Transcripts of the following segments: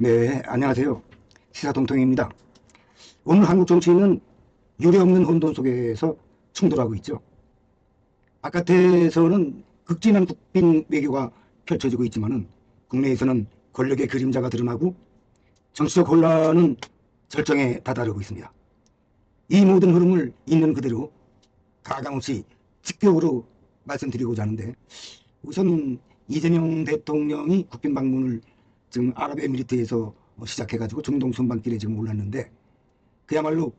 네, 안녕하세요. 시사통통입니다. 오늘 한국 정치인은 유례없는 혼돈 속에서 충돌하고 있죠. 바깥에서는 극진한 국빈 외교가 펼쳐지고 있지만은 국내에서는 권력의 그림자가 드러나고 정치적 혼란은 절정에 다다르고 있습니다. 이 모든 흐름을 있는 그대로 가감없이 직격으로 말씀드리고자 하는데, 우선 이재명 대통령이 국빈 방문을 지금 아랍에미리트에서 시작해가지고 중동 순방길에 지금 올랐는데, 그야말로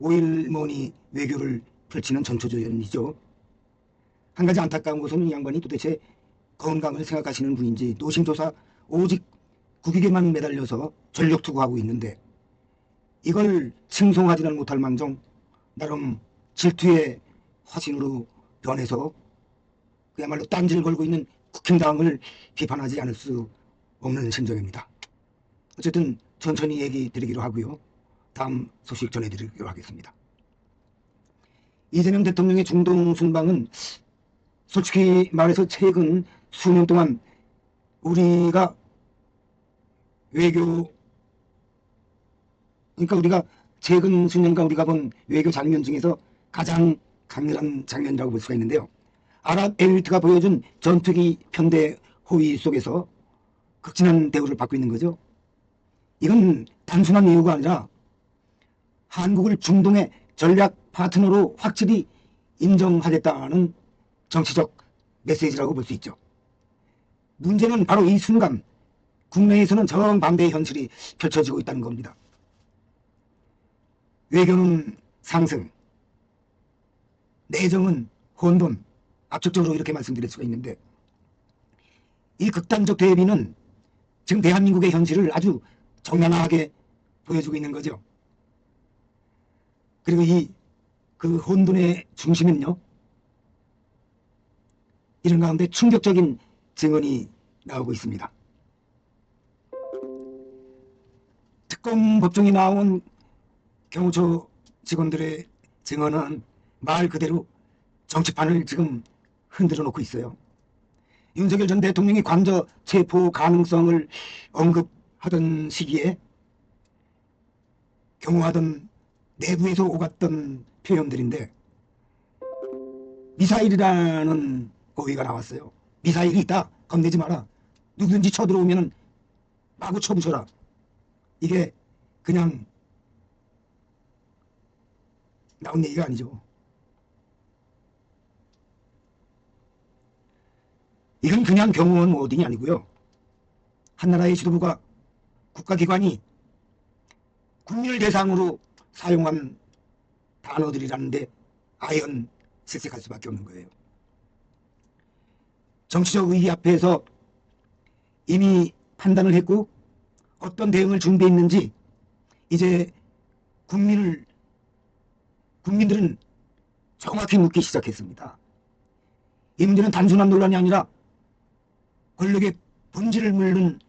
5일머니 외교를 펼치는 전초전이죠. 한 가지 안타까운 것은 이 양반이 도대체 건강을 생각하시는 분인지 노심초사 오직 국익에만 매달려서 전력 투구하고 있는데, 이걸 칭송하지는 못할 망정 나름 질투의 화신으로 변해서 그야말로 딴지를 걸고 있는 국힘당을 비판하지 않을 수 없는 심정입니다. 어쨌든 천천히 얘기 드리기로 하고요. 다음 소식 전해드리기로 하겠습니다. 이재명 대통령의 중동 순방은 솔직히 말해서 최근 수년 동안 우리가 외교, 그러니까 우리가 최근 수년간 우리가 본 외교 장면 중에서 가장 강렬한 장면이라고 볼 수가 있는데요. 아랍에미리트가 보여준 전투기 편대 호위 속에서 극진한 대우를 받고 있는 거죠. 이건 단순한 이유가 아니라 한국을 중동의 전략 파트너로 확실히 인정하겠다는 정치적 메시지라고 볼 수 있죠. 문제는 바로 이 순간 국내에서는 정반대의 현실이 펼쳐지고 있다는 겁니다. 외교는 상승, 내정은 혼돈, 압축적으로 이렇게 말씀드릴 수가 있는데, 이 극단적 대비는 지금 대한민국의 현실을 아주 적나라하게 보여주고 있는 거죠. 그리고 그 혼돈의 중심은요, 이런 가운데 충격적인 증언이 나오고 있습니다. 특검 법정에 나온 경호처 직원들의 증언은 말 그대로 정치판을 지금 흔들어 놓고 있어요. 윤석열 전 대통령이 관저 체포 가능성을 언급하던 시기에 경호하던 내부에서 오갔던 표현들인데, 미사일이라는 고의가 나왔어요. 미사일이 있다, 겁내지 마라, 누구든지 쳐들어오면 마구 쳐부셔라. 이게 그냥 나온 얘기가 아니죠. 이건 그냥 경호원 워딩이 아니고요. 한나라의 지도부가 국가기관이 국민을 대상으로 사용한 단어들이라는데 아연 실색할 수밖에 없는 거예요. 정치적 의기 앞에서 이미 판단을 했고 어떤 대응을 준비했는지 이제 국민들은 정확히 묻기 시작했습니다. 이 문제는 단순한 논란이 아니라 권력의 본질을 묻는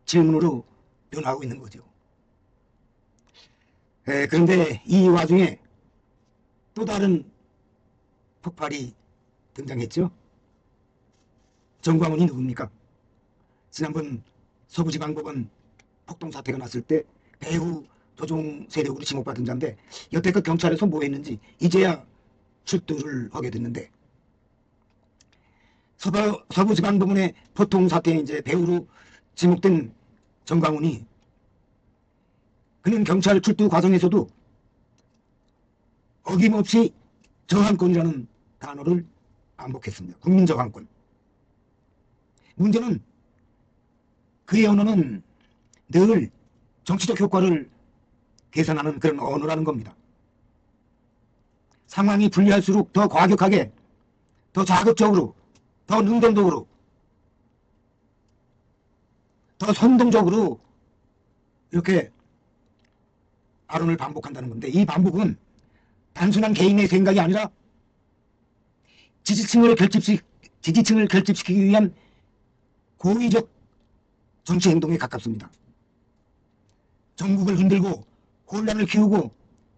질문으로 변화하고 있는 거죠. 그런데 이 와중에 또 다른 폭발이 등장했죠. 정광훈이 누굽니까? 지난번 서부지방법원 폭동 사태가 났을 때 배후 조종 세력으로 지목받은 자인데, 여태껏 경찰에서 뭐 했는지 이제야 출두를 하게 됐는데, 서부지방법원의 폭동 사태에 이제 배후로 지목된 정광훈이, 그는 경찰 출두 과정에서도 어김없이 저항권이라는 단어를 반복했습니다. 국민 저항권. 문제는 그의 언어는 늘 정치적 효과를 계산하는 그런 언어라는 겁니다. 상황이 불리할수록 더 과격하게, 더 자극적으로, 더 능동적으로, 더 선동적으로 이렇게 발언을 반복한다는 건데, 이 반복은 단순한 개인의 생각이 아니라 지지층을 결집시키기 위한 고의적 정치 행동에 가깝습니다. 전국을 흔들고 혼란을 키우고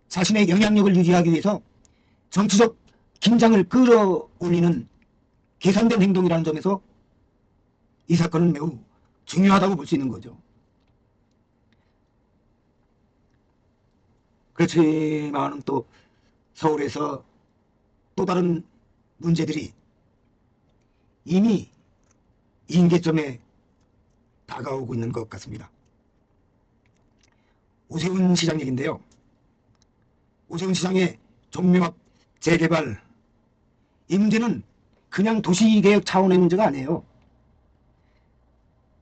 자신의 영향력을 유지하기 위해서 정치적 긴장을 끌어올리는 계산된 행동이라는 점에서 이 사건은 매우 중요하다고 볼 수 있는 거죠. 그렇지만 또 서울에서 또 다른 문제들이 이미 임계점에 다가오고 있는 것 같습니다. 오세훈 시장 얘기인데요. 오세훈 시장의 종묘합 재개발, 이 문제는 그냥 도시개혁 차원의 문제가 아니에요.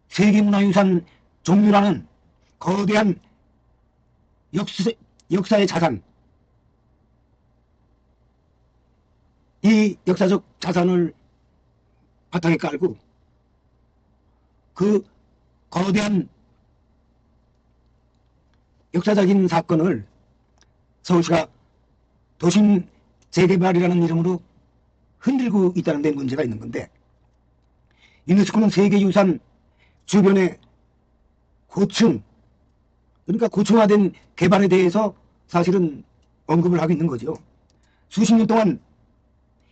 세계문화유산 종묘라는 거대한 역사의 자산, 이 역사적 자산을 바탕에 깔고 그 거대한 역사적인 사건을 서울시가 도심 재개발이라는 이름으로 흔들고 있다는 데 문제가 있는 건데, 유네스코는 세계유산 주변의 고층, 그러니까 고층화된 개발에 대해서 사실은 언급을 하고 있는 거죠. 수십 년 동안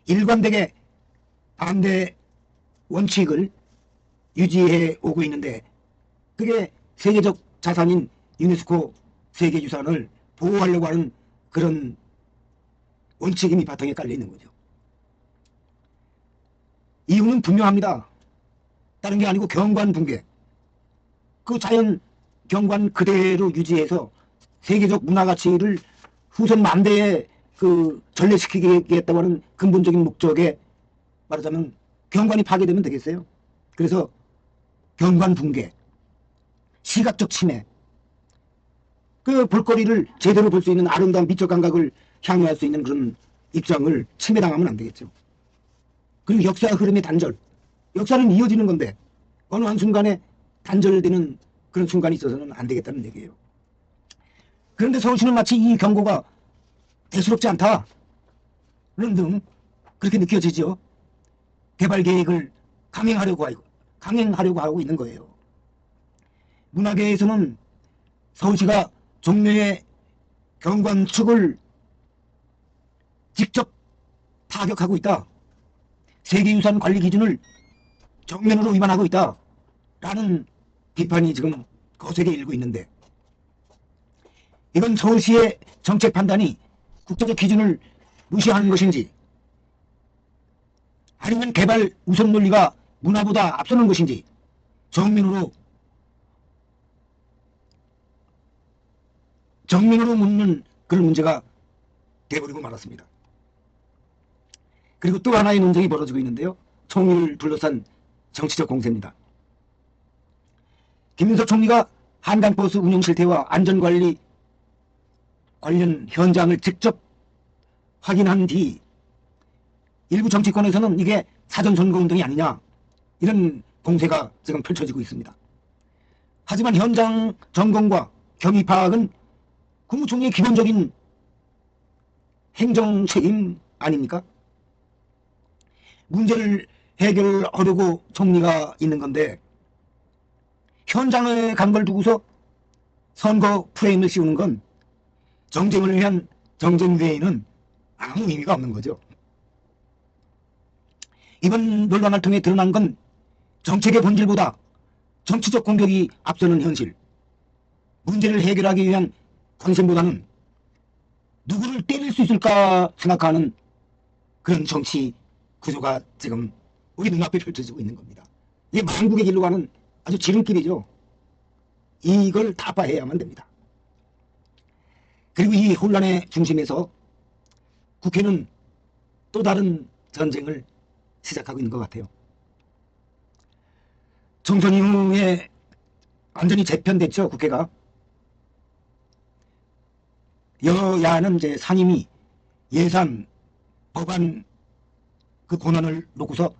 일관되게 반대 원칙을 유지해 오고 있는데, 그게 세계적 자산인 유네스코 세계유산을 보호하려고 하는 그런 원칙이 바탕에 깔려 있는 거죠. 이유는 분명합니다. 다른 게 아니고 경관 붕괴. 그 자연 경관 그대로 유지해서 세계적 문화 가치를 후손 만대에 전래시키겠다고 하는 근본적인 목적에 말하자면 경관이 파괴되면 되겠어요. 그래서 경관 붕괴, 시각적 침해, 그 볼거리를 제대로 볼 수 있는 아름다운 미적 감각을 향유할 수 있는 그런 입장을 침해당하면 안 되겠죠. 그리고 역사 흐름의 단절, 역사는 이어지는 건데 어느 한순간에 단절되는 그런 순간이 있어서는 안 되겠다는 얘기예요. 그런데 서울시는 마치 이 경고가 대수롭지 않다는 등 그렇게 느껴지죠. 개발 계획을 강행하려고 하고 있는 거예요. 문화계에서는 서울시가 종묘의 경관축을 직접 타격하고 있다, 세계유산 관리 기준을 정면으로 위반하고 있다 라는 비판이 지금 거세게 일고 있는데, 이건 서울시의 정책 판단이 국제적 기준을 무시하는 것인지, 아니면 개발 우선 논리가 문화보다 앞서는 것인지 정면으로 묻는 그런 문제가 돼버리고 말았습니다. 그리고 또 하나의 논쟁이 벌어지고 있는데요. 총리를 둘러싼 정치적 공세입니다. 김민석 총리가 한강버스 운영 실태와 안전관리 관련 현장을 직접 확인한 뒤 일부 정치권에서는 이게 사전선거운동이 아니냐, 이런 공세가 지금 펼쳐지고 있습니다. 하지만 현장 점검과 경위 파악은 국무총리의 기본적인 행정 책임 아닙니까? 문제를 해결하려고 총리가 있는 건데 현장에 간 걸 두고서 선거 프레임을 씌우는 건 정쟁을 위한 정쟁 외에는 아무 의미가 없는 거죠. 이번 논란을 통해 드러난 건 정책의 본질보다 정치적 공격이 앞서는 현실, 문제를 해결하기 위한 관심보다는 누구를 때릴 수 있을까 생각하는 그런 정치 구조가 지금 우리 눈앞에 펼쳐지고 있는 겁니다. 이게 망국의 길로 가는 아주 지름길이죠. 이걸 타파해야만 됩니다. 그리고 이 혼란의 중심에서 국회는 또 다른 전쟁을 시작하고 있는 것 같아요. 총선 이후에 완전히 재편됐죠, 국회가. 여야는 이제 상임위, 예산, 법안 그 권한을 놓고서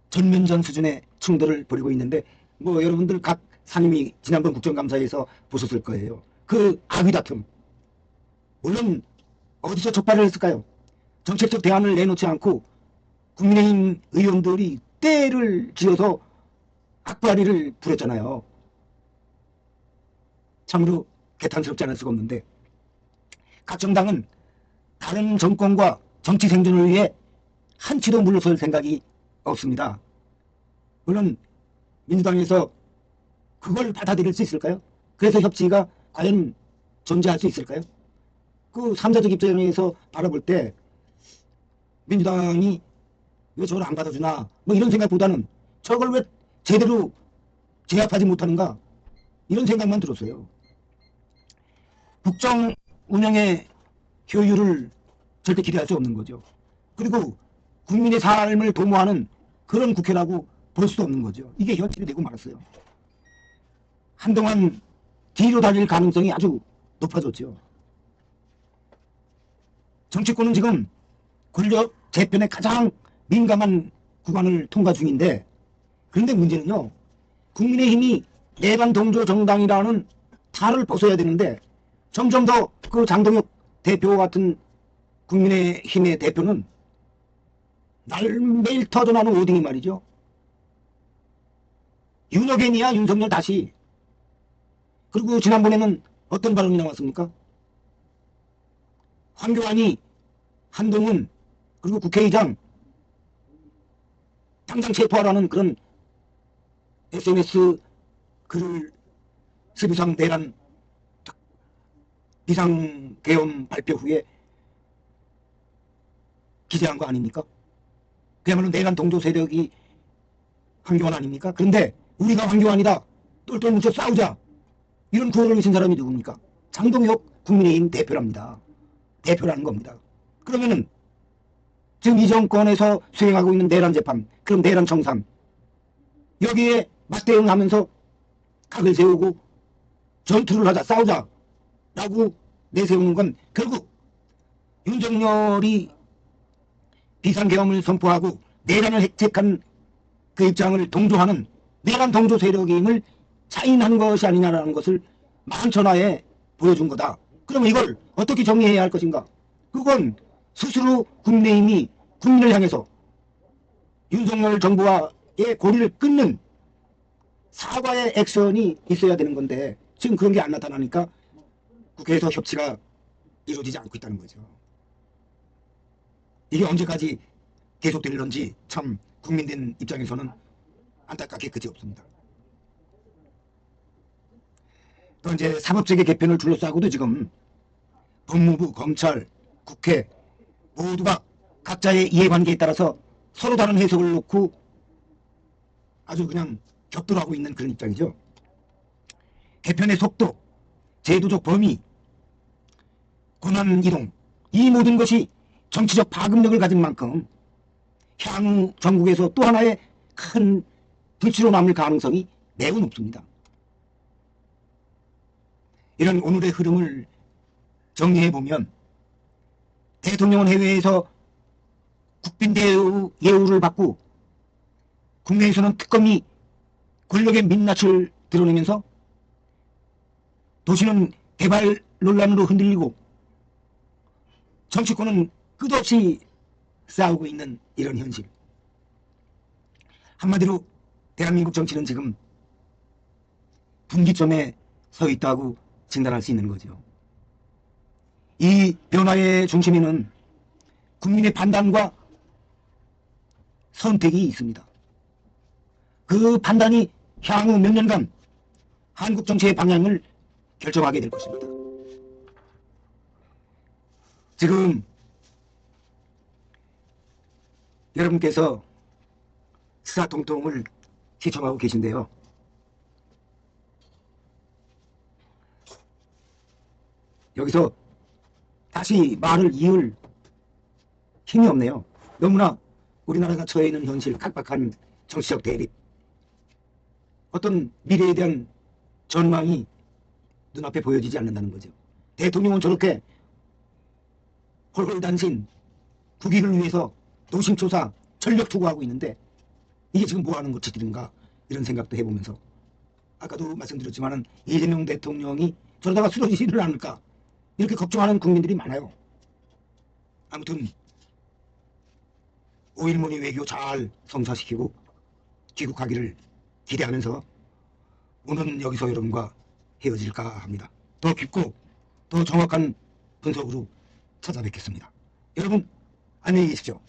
전면전 수준의 충돌을 벌이고 있는데, 뭐 여러분들 각 상임위 지난번 국정감사에서 보셨을 거예요. 그 악의 다툼. 물론 어디서 촉발을 했을까요? 정책적 대안을 내놓지 않고 국민의힘 의원들이 때를 지어서 악바리를 부렸잖아요. 참으로 개탄스럽지 않을 수가 없는데, 각 정당은 다른 정권과 정치 생존을 위해 한치도 물러설 생각이 없습니다. 물론 민주당에서 그걸 받아들일 수 있을까요? 그래서 협치가 과연 존재할 수 있을까요? 그 3자적 입장에서 바라볼 때 민주당이 왜 저걸 안 받아주나 뭐 이런 생각보다는 저걸 왜 제대로 제압하지 못하는가 이런 생각만 들었어요. 국정 운영의 효율을 절대 기대할 수 없는 거죠. 그리고 국민의 삶을 도모하는 그런 국회라고 볼 수도 없는 거죠. 이게 현실이 되고 말았어요. 한동안 뒤로 달릴 가능성이 아주 높아졌죠. 정치권은 지금 권력 재편에 가장 민감한 구간을 통과 중인데, 그런데 문제는요, 국민의힘이 내란 동조 정당이라는 탈을 벗어야 되는데 점점 더 그 장동혁 대표 같은 국민의힘의 대표는 매일 터져나오는 오딩이 말이죠. 윤석열이야 윤석열 다시. 그리고 지난번에는 어떤 발언이 나왔습니까? 황교안이 한동훈 그리고 국회의장 당장 체포하라는 그런 SNS 글을 세부상 내란 비상계엄 발표 후에 기재한 거 아닙니까? 그야말로 내란 동조 세력이 황교안 아닙니까? 그런데 우리가 황교안이다, 똘똘 뭉쳐 싸우자, 이런 구호를 외친 사람이 누굽니까? 장동혁 국민의힘 대표랍니다. 대표라는 겁니다. 그러면은 지금 이 정권에서 수행하고 있는 내란 재판, 그럼 내란 청산, 여기에 맞대응하면서 각을 세우고 전투를 하자, 싸우자 라고 내세우는 건 결국 윤석열이 비상계엄을 선포하고 내란을 획책한 그 입장을 동조하는 내란 동조 세력임을 차인한 것이 아니냐라는 것을 만천하에 보여준 거다. 그러면 이걸 어떻게 정리해야 할 것인가? 그건 스스로 국민의힘이 국민을 향해서 윤석열 정부와의 고리를 끊는 사과의 액션이 있어야 되는 건데 지금 그런 게 안 나타나니까 국회에서 협치가 이루어지지 않고 있다는 거죠. 이게 언제까지 계속될런지 참 국민들 입장에서는 안타깝게 그지없습니다. 또 이제 사법체계 개편을 둘러싸고도 지금 법무부, 검찰, 국회 모두가 각자의 이해관계에 따라서 서로 다른 해석을 놓고 아주 그냥 격돌하고 있는 그런 입장이죠. 개편의 속도, 제도적 범위, 권한 이동, 이 모든 것이 정치적 파급력을 가진 만큼 향후 전국에서 또 하나의 큰 불씨로 남을 가능성이 매우 높습니다. 이런 오늘의 흐름을 정리해보면 대통령은 해외에서 국빈 대우 예우를 받고 국내에서는 특검이 권력의 민낯을 드러내면서 도시는 개발 논란으로 흔들리고 정치권은 끝없이 싸우고 있는 이런 현실. 한마디로 대한민국 정치는 지금 분기점에 서 있다고 진단할 수 있는 거죠. 이 변화의 중심에는 국민의 판단과 선택이 있습니다. 그 판단이 향후 몇 년간 한국 정치의 방향을 결정하게 될 것입니다. 지금 여러분께서 스사통통을 시청하고 계신데요. 여기서 다시 말을 이을 힘이 없네요. 너무나 우리나라가 처해 있는 현실, 각박한 정치적 대립, 어떤 미래에 대한 전망이 눈앞에 보여지지 않는다는 거죠. 대통령은 저렇게 홀홀단신 국익을 위해서 노심초사 전력 투구하고 있는데 이게 지금 뭐하는 것들인가 이런 생각도 해보면서 아까도 말씀드렸지만은 이재명 대통령이 저러다가 쓰러지지를 않을까 이렇게 걱정하는 국민들이 많아요. 아무튼 5.16 외교 잘 성사시키고 귀국하기를 기대하면서 오늘은 여기서 여러분과 헤어질까 합니다. 더 깊고 더 정확한 분석으로 찾아뵙겠습니다. 여러분 안녕히 계십시오.